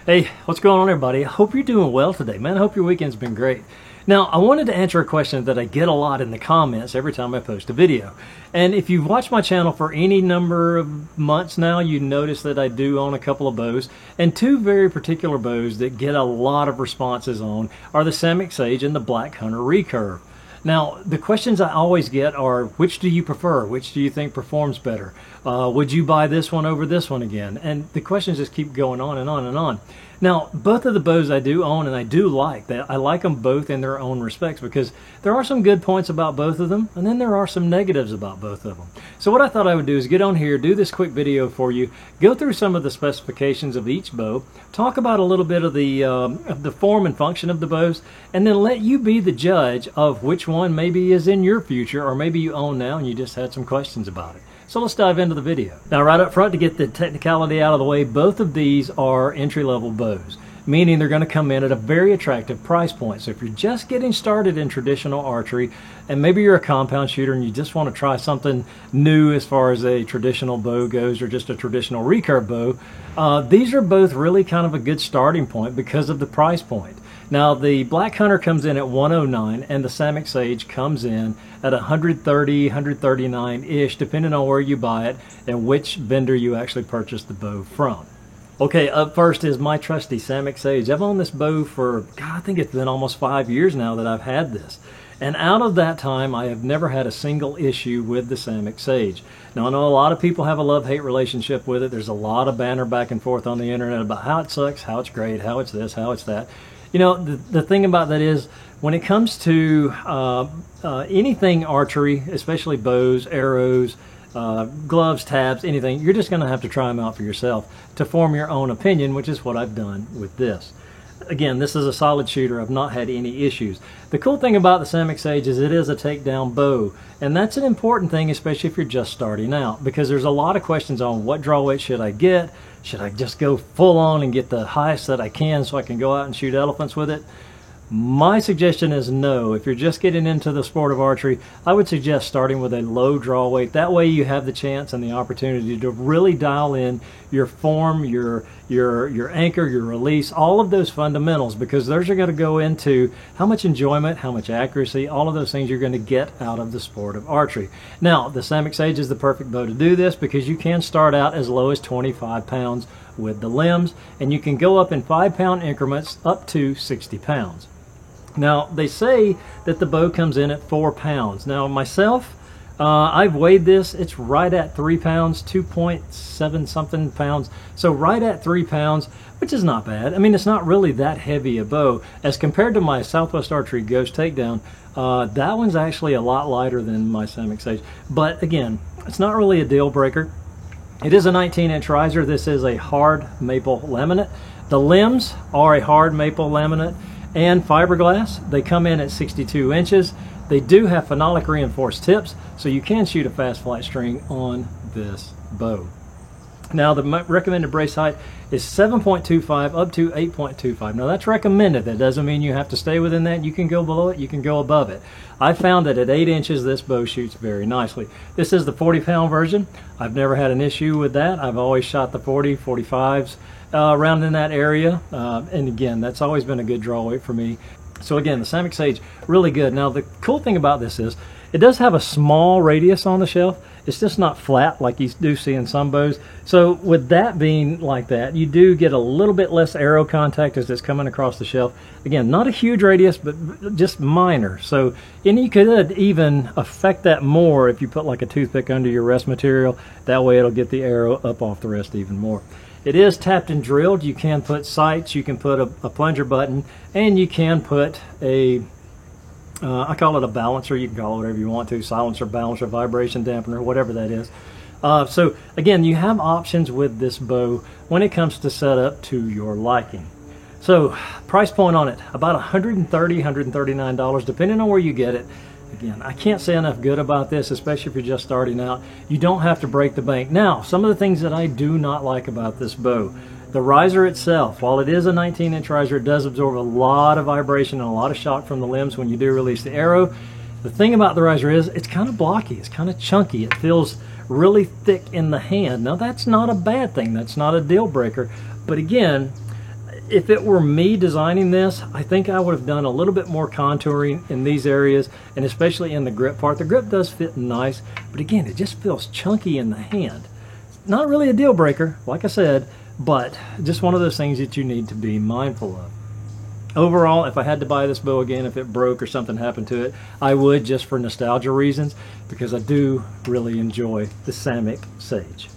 Hey, what's going on, everybody? I hope you're doing well today, man. I hope your weekend's been great. Now, I wanted to answer a question that I get a lot in the comments every time I post a video. And if you've watched my channel for any number of months now, you notice that I do own a couple of bows. And two very particular bows that get a lot of responses on are the Samick Sage and the Black Hunter Recurve. Now, the questions I always get are, which do you prefer? Which do you think performs better? Would you buy this one over this one again? And the questions just keep going on and on and on. Now, both of the bows I do own and I do like that. I like them both in their own respects because there are some good points about both of them, and then there are some negatives about both of them. So what I thought I would do is get on here, do this quick video for you, go through some of the specifications of each bow, talk about a little bit of the form and function of the bows, and then let you be the judge of which one maybe is in your future, or maybe you own now and you just had some questions about it. So let's dive into the video. Now, right up front, to get the technicality out of the way, both of these are entry-level bows, meaning they're going to come in at a very attractive price point. So if you're just getting started in traditional archery, and maybe you're a compound shooter and you just want to try something new as far as a traditional bow goes, or just a traditional recurve bow, these are both really kind of a good starting point because of the price point. Now, the Black Hunter comes in at $109, and the Samick Sage comes in at $130, $139-ish, depending on where you buy it and which vendor you actually purchased the bow from. Okay, up first is my trusty Samick Sage. I've owned this bow for, God, I think it's been almost 5 years now that I've had this. And out of that time, I have never had a single issue with the Samick Sage. Now, I know a lot of people have a love-hate relationship with it. There's a lot of banter back and forth on the internet about how it sucks, how it's great, how it's this, how it's that. You know, the thing about that is, when it comes to anything archery, especially bows, arrows, gloves, tabs, anything, you're just going to have to try them out for yourself to form your own opinion, which is what I've done with this. Again, this is a solid shooter. I've not had any issues. The cool thing about the Samick Sage is it is a takedown bow, and that's an important thing, especially if you're just starting out, because there's a lot of questions on what draw weight should I get. Should I just go full on and get the highest that I can so I can go out and shoot elephants with it? My suggestion is no. If you're just getting into the sport of archery, I would suggest starting with a low draw weight. That way you have the chance and the opportunity to really dial in your form, your anchor, your release, all of those fundamentals, because those are going to go into how much enjoyment, how much accuracy, all of those things you're going to get out of the sport of archery. Now, the Samick Sage is the perfect bow to do this because you can start out as low as 25 pounds with the limbs, and you can go up in 5-pound increments up to 60 pounds. Now, they say that the bow comes in at 4 pounds. Now, myself, I've weighed this. It's right at 3 pounds, 2.7 something pounds. So right at 3 pounds, which is not bad. I mean, it's not really that heavy a bow. As compared to my Southwest Archery Ghost Takedown, that one's actually a lot lighter than my Samick Sage. But again, it's not really a deal breaker. It is a 19-inch riser. This is a hard maple laminate. The limbs are a hard maple laminate and fiberglass. They come in at 62 inches. They do have phenolic reinforced tips, so you can shoot a fast flight string on this bow. Now, the recommended brace height is 7.25 up to 8.25. Now, that's recommended. That doesn't mean you have to stay within that. You can go below it, you can go above it. I found that at 8 inches, this bow shoots very nicely. This is the 40-pound version. I've never had an issue with that. I've always shot the 40, 45s around in that area. And again, that's always been a good draw weight for me. So again, the Samick Sage, really good. Now, the cool thing about this is it does have a small radius on the shelf. It's just not flat like you do see in some bows. So with that being like that, you do get a little bit less arrow contact as it's coming across the shelf. Again, not a huge radius, but just minor. So, and you could even affect that more if you put like a toothpick under your rest material. That way it'll get the arrow up off the rest even more. It is tapped and drilled. You can put sights, you can put a plunger button, and you can put a I call it a balancer. You can call it whatever you want to, silencer, balancer, vibration dampener, whatever that is. So again, you have options with this bow when it comes to setup to your liking. So price point on it, about $130, $139, depending on where you get it. Again, I can't say enough good about this, especially if you're just starting out. You don't have to break the bank. Now, some of the things that I do not like about this bow. The riser itself, while it is a 19-inch riser, it does absorb a lot of vibration and a lot of shock from the limbs when you do release the arrow. The thing about the riser is it's kind of blocky, it's kind of chunky, it feels really thick in the hand. Now, that's not a bad thing, that's not a deal breaker, but again, if it were me designing this, I think I would have done a little bit more contouring in these areas, and especially in the grip part. The grip does fit nice, but again, it just feels chunky in the hand. Not really a deal breaker, like I said, but just one of those things that you need to be mindful of. Overall, if I had to buy this bow again, if it broke or something happened to it, I would, just for nostalgia reasons, because I do really enjoy the Samick Sage.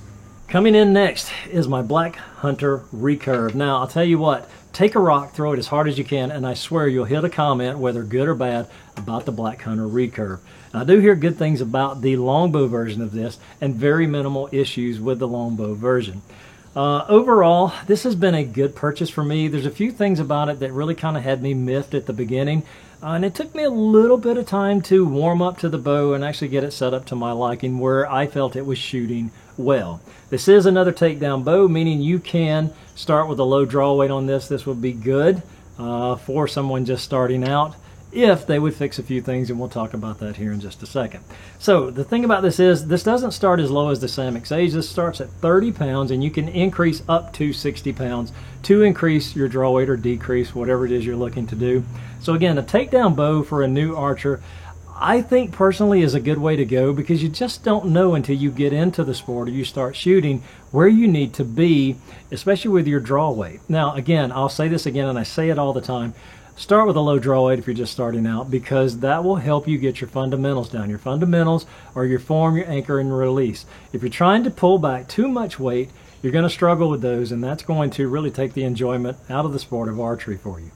Coming in next is my Black Hunter Recurve. Now, I'll tell you what, take a rock, throw it as hard as you can, and I swear you'll hit a comment, whether good or bad, about the Black Hunter Recurve. And I do hear good things about the longbow version of this, and very minimal issues with the longbow version. Overall, this has been a good purchase for me. There's a few things about it that really kind of had me miffed at the beginning, and it took me a little bit of time to warm up to the bow and actually get it set up to my liking, where I felt it was shooting well. This is another takedown bow, meaning you can start with a low draw weight on this. This would be good for someone just starting out, if they would fix a few things, and we'll talk about that here in just a second. So the thing about this is, this doesn't start as low as the Samick Sage. This starts at 30 pounds, and you can increase up to 60 pounds to increase your draw weight or decrease, whatever it is you're looking to do. So again, a takedown bow for a new archer, I think personally is a good way to go, because you just don't know until you get into the sport or you start shooting where you need to be, especially with your draw weight. Now again, I'll say this again, and I say it all the time, start with a low draw weight if you're just starting out, because that will help you get your fundamentals down. Your fundamentals are your form, your anchor, and release. If you're trying to pull back too much weight, you're going to struggle with those, and that's going to really take the enjoyment out of the sport of archery for you.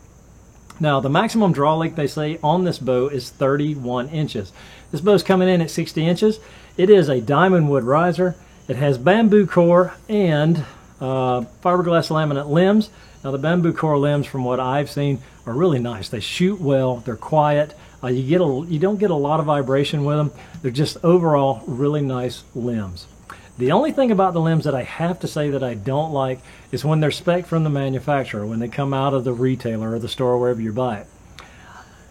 Now, the maximum draw length, they say, on this bow is 31 inches. This bow's coming in at 60 inches. It is a diamond wood riser. It has bamboo core and fiberglass laminate limbs. Now, the bamboo core limbs, from what I've seen, are really nice. They shoot well. They're quiet. You don't get a lot of vibration with them. They're just overall really nice limbs. The only thing about the limbs that I have to say that I don't like is when they're spec'd from the manufacturer, when they come out of the retailer or the store, wherever you buy it.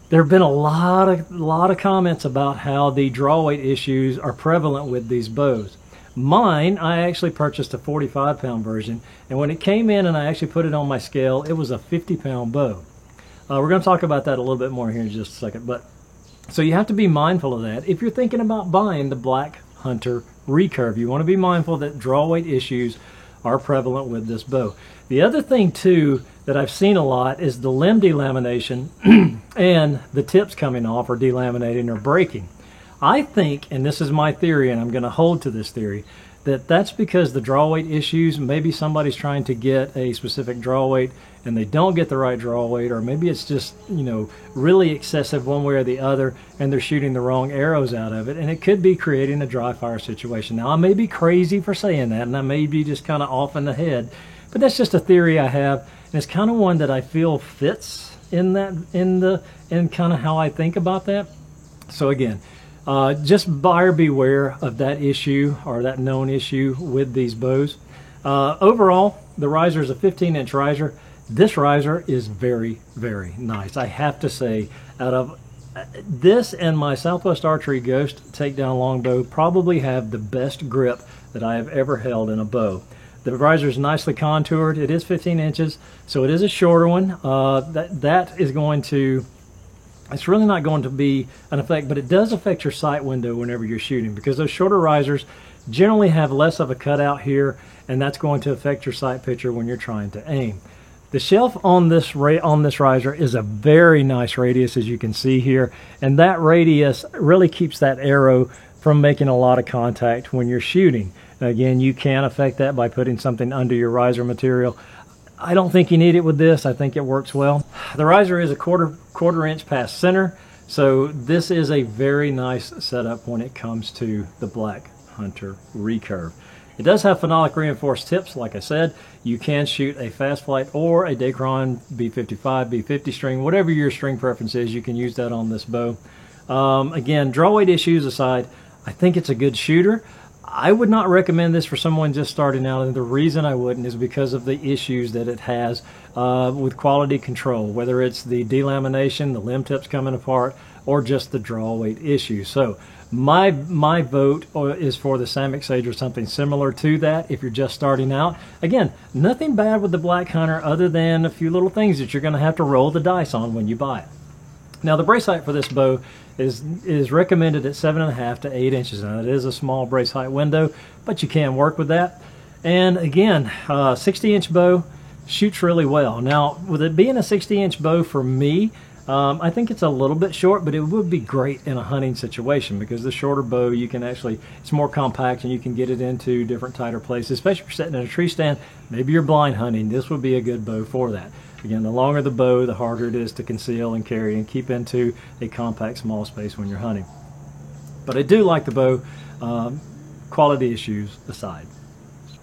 There have been a lot of comments about how the draw weight issues are prevalent with these bows. Mine, I actually purchased a 45-pound version, and when it came in and I actually put it on my scale, it was a 50-pound bow. We're going to talk about that a little bit more here in just a second. But so you have to be mindful of that. If you're thinking about buying the Black Hunter Recurve, you want to be mindful that draw weight issues are prevalent with this bow. The other thing too that I've seen a lot is the limb delamination and the tips coming off or delaminating or breaking. I think, and this is my theory, and I'm going to hold to this theory, that that's because the draw weight issues, maybe somebody's trying to get a specific draw weight and they don't get the right draw weight, or maybe it's just, you know, really excessive one way or the other, and they're shooting the wrong arrows out of it, and it could be creating a dry fire situation. Now, I may be crazy for saying that, and I may be just kind of off in the head, but that's just a theory I have, and it's kind of one that I feel fits in kind of how I think about that. So again, just buyer beware of that issue or that known issue with these bows. Overall, the riser is a 15-inch riser. This riser is very, very nice. I have to say, out of this and my Southwest Archery Ghost takedown longbow, probably have the best grip that I have ever held in a bow. The riser is nicely contoured. It is 15 inches, so it is a shorter one. That is going to, it's really not going to be an effect, but it does affect your sight window whenever you're shooting, because those shorter risers generally have less of a cutout here, and that's going to affect your sight picture when you're trying to aim. The shelf on this riser is a very nice radius, as you can see here, and that radius really keeps that arrow from making a lot of contact when you're shooting. Again, you can affect that by putting something under your riser material. I don't think you need it with this. I think it works well. The riser is a quarter inch past center, so this is a very nice setup when it comes to the Black Hunter Recurve. It does have phenolic reinforced tips, like I said. You can shoot a Fast Flight or a Dacron B55, B50 string, whatever your string preference is, you can use that on this bow. Again, draw weight issues aside, I think it's a good shooter. I would not recommend this for someone just starting out, and the reason I wouldn't is because of the issues that it has with quality control, whether it's the delamination, the limb tips coming apart, or just the draw weight issue. So my vote is for the Samick Sage or something similar to that if you're just starting out. Again, nothing bad with the Black Hunter other than a few little things that you're going to have to roll the dice on when you buy it. Now the brace height for this bow is recommended at 7.5 to 8 inches. Now it is a small brace height window, but you can work with that. And again, 60-inch bow shoots really well. Now with it being a 60-inch bow for me, I think it's a little bit short, but it would be great in a hunting situation because the shorter bow, you can actually, it's more compact and you can get it into different tighter places, especially if you're sitting in a tree stand. Maybe you're blind hunting. This would be a good bow for that. Again, the longer the bow, the harder it is to conceal and carry and keep into a compact, small space when you're hunting. But I do like the bow, quality issues aside.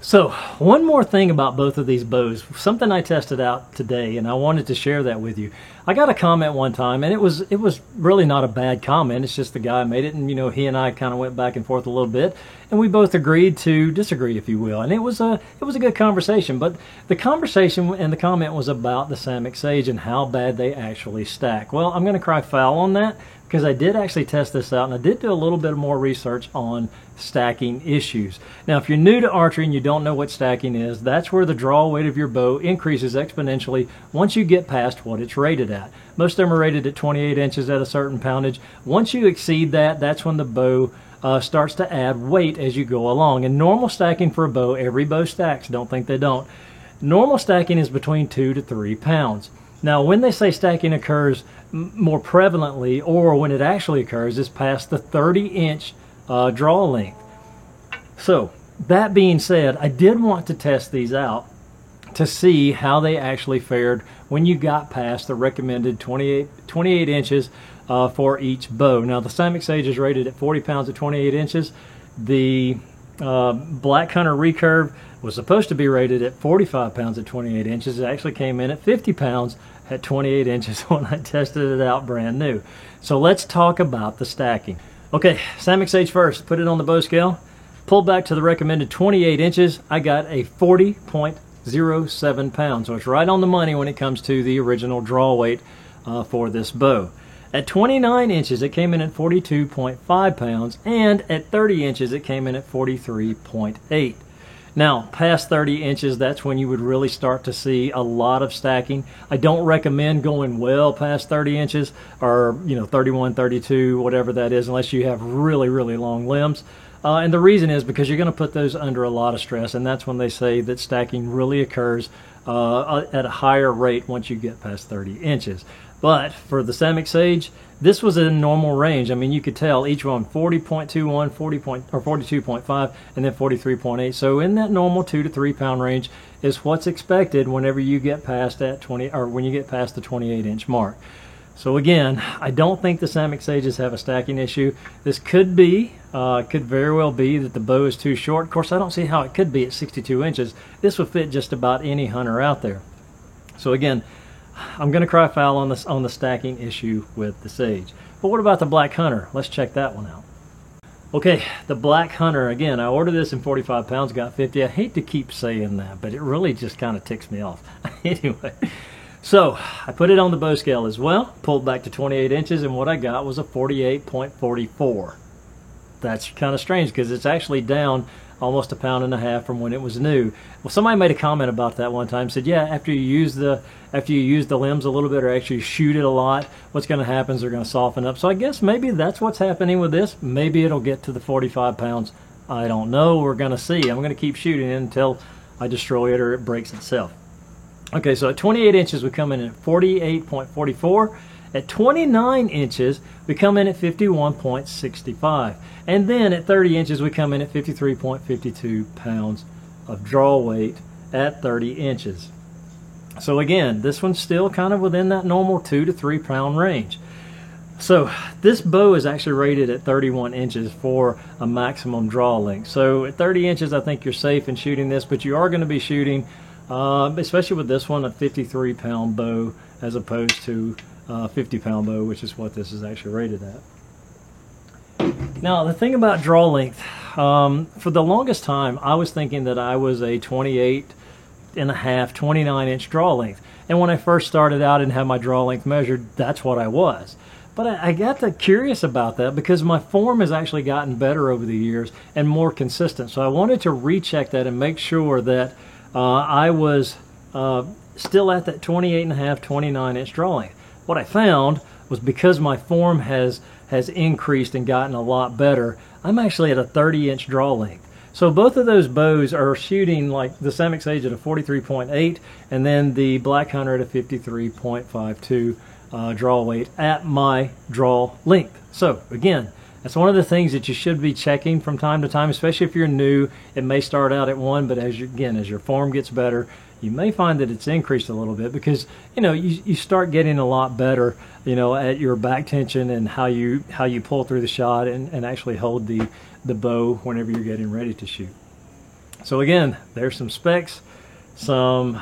So one more thing about both of these bows, something I tested out today, and I wanted to share that with you. I got a comment one time, and it was really not a bad comment. It's just the guy made it, and you know, he and I kind of went back and forth a little bit, and we both agreed to disagree, if you will. And it was a good conversation. But the conversation and the comment was about the Samick Sage and how bad they actually stack. Well, I'm going to cry foul on that because I did actually test this out, and I did do a little bit more research on stacking issues. Now, if you're new to archery and you don't know what stacking is, that's where the draw weight of your bow increases exponentially once you get past what it's rated at. Most of them are rated at 28 inches at a certain poundage. Once you exceed that, that's when the bow starts to add weight as you go along. And normal stacking for a bow, every bow stacks, don't think they don't. Normal stacking is between 2 to 3 pounds. Now, when they say stacking occurs more prevalently, or when it actually occurs, is past the 30-inch draw length. So, that being said, I did want to test these out to see how they actually fared when you got past the recommended 28 inches for each bow. Now, the Samick Sage is rated at 40 pounds at 28 inches. The Black Hunter Recurve was supposed to be rated at 45 pounds at 28 inches. It actually came in at 50 pounds at 28 inches when I tested it out brand new. So let's talk about the stacking. Okay, Samick Sage first. Put it on the bow scale. Pulled back to the recommended 28 inches. I got a 40.07 pounds. So it's right on the money when it comes to the original draw weight for this bow. At 29 inches, it came in at 42.5 pounds, and at 30 inches, it came in at 43.8. Now, past 30 inches, that's when you would really start to see a lot of stacking. I don't recommend going well past 30 inches, or 31, 32, whatever that is, unless you have really, really long limbs. And the reason is because you're going to put those under a lot of stress, and that's when they say that stacking really occurs at a higher rate once you get past 30 inches. But for the Samick Sage, this was in normal range. I mean, you could tell each one 40.21, 42.5, and then 43.8. So in that normal 2 to 3 pound range is what's expected whenever you get past that when you get past the 28 inch mark. So again, I don't think the Samick Sages have a stacking issue. This could very well be that the bow is too short. Of course, I don't see how it could be at 62 inches. This would fit just about any hunter out there. So again, I'm going to cry foul on the stacking issue with the Sage. But what about the Black Hunter? Let's check that one out. Okay, the Black Hunter, again, I ordered this in 45 pounds, got 50. I hate to keep saying that, but it really just kind of ticks me off. Anyway, so I put it on the bow scale as well, pulled back to 28 inches, and what I got was a 48.44. That's kind of strange because it's actually down almost 1.5 pounds from when it was new. Well, somebody made a comment about that one time. Said, yeah, after you use the limbs a little bit, or actually shoot it a lot, what's going to happen is they're going to soften up. So I guess maybe that's what's happening with this. Maybe it'll get to the 45 pounds. I don't know. We're going to see. I'm going to keep shooting it until I destroy it or it breaks itself. Okay, so at 28 inches, we come in at 48.44. At 29 inches, we come in at 51.65. And then at 30 inches, we come in at 53.52 pounds of draw weight at 30 inches. So again, this one's still kind of within that normal 2 to 3 pound range. So this bow is actually rated at 31 inches for a maximum draw length. So at 30 inches, I think you're safe in shooting this, but you are going to be shooting, especially with this one, a 53 pound bow as opposed to 50 pound bow, which is what this is actually rated at. Now, the thing about draw length, for the longest time, I was thinking that I was a 28.5, 29 inch draw length. And when I first started out and had my draw length measured, that's what I was. But I got curious about that because my form has actually gotten better over the years and more consistent. So I wanted to recheck that and make sure that I was still at that 28.5, 29-inch draw length. What I found was because my form has increased and gotten a lot better, I'm actually at a 30-inch draw length. So both of those bows are shooting, like the Samix Sage at a 43.8 and then the Black Hunter at a 53.52 draw weight at my draw length. So again, that's one of the things that you should be checking from time to time, especially if you're new. It may start out at 1, but as your form gets better, you may find that it's increased a little bit because you start getting a lot better at your back tension and how you pull through the shot and actually hold the bow whenever you're getting ready to shoot. So again, there's some specs, some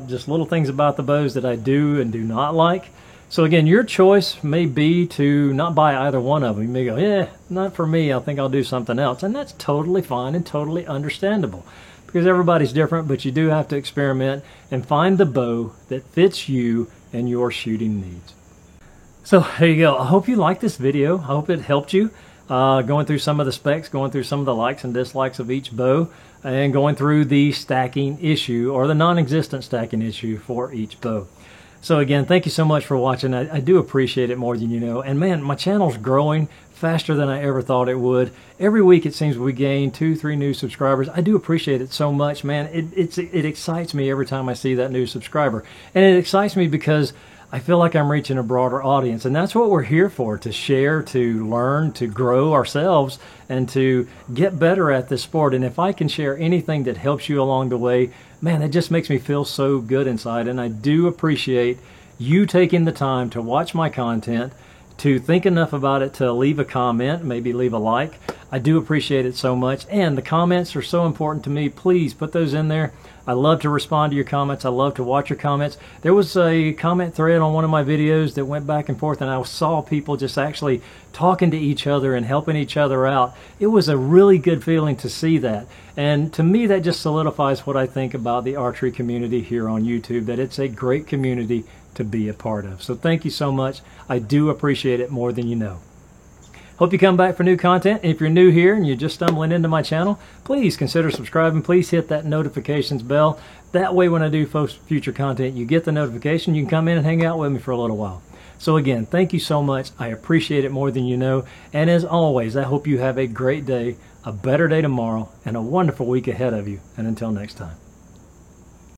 just little things about the bows that I do and do not like. So again, your choice may be to not buy either one of them. You may go, yeah, not for me, I think I'll do something else. And that's totally fine and totally understandable because everybody's different, but you do have to experiment and find the bow that fits you and your shooting needs. So there you go. I hope you liked this video. I hope it helped you going through some of the specs, going through some of the likes and dislikes of each bow, and going through the stacking issue or the non-existent stacking issue for each bow. So again, thank you so much for watching. I do appreciate it more than you know. And man, my channel's growing faster than I ever thought it would. Every week it seems we gain 2-3 new subscribers. I do appreciate it so much, man. It excites me every time I see that new subscriber. And it excites me because I feel like I'm reaching a broader audience. And that's what we're here for, to share, to learn, to grow ourselves, and to get better at this sport. And if I can share anything that helps you along the way, man, it just makes me feel so good inside. And I do appreciate you taking the time to watch my content, to think enough about it to leave a comment, maybe leave a like. I do appreciate it so much. And the comments are so important to me. Please put those in there. I love to respond to your comments. I love to watch your comments. There was a comment thread on one of my videos that went back and forth, and I saw people just actually talking to each other and helping each other out. It was a really good feeling to see that. And to me, that just solidifies what I think about the archery community here on YouTube, that it's a great community to be a part of. So thank you so much. I do appreciate it more than you know. Hope you come back for new content. If you're new here and you're just stumbling into my channel, please consider subscribing. Please hit that notifications bell. That way when I do post future content, you get the notification. You can come in and hang out with me for a little while. So again, thank you so much. I appreciate it more than you know. And as always, I hope you have a great day, a better day tomorrow, and a wonderful week ahead of you. And until next time.